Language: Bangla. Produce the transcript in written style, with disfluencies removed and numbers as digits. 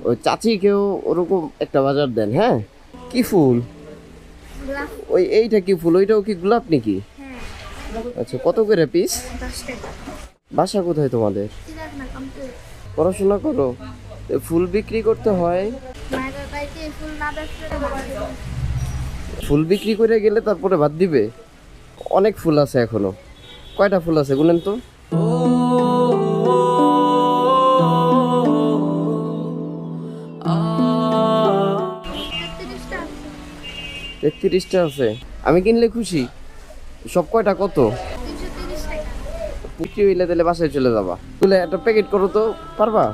ওই চাচিকেও ওরকম একটা বাজার দেন। হ্যাঁ, কি ফুল? গোলাপ। এইটা কি ফুল? ওইটাও কি গোলাপ নাকি? হ্যাঁ, আচ্ছা, কত করে পিস? 10 টাকা। বাসা কোথায় তোমাদের? চিড়িয়াখানা কমপ্লিট। পড়াশোনা করো? তো ফুল বিক্রি করতে হয়। মায়ের বাড়িতে ফুল না বেচলে ফুল বিক্রি করে গেলে তারপরে বাদ দিবে? অনেক ফুল আছে এখনো। কয়টা ফুল আছে গুনেন তো। 33টা। 33টা আছে। আমি কিনলে খুশি। সব কয়টা কত? 330 টাকা। বিক্রি হইলে তাহলে বাসায় চলে যাবা। তুলে একটা প্যাকেট করো তো, পারবা?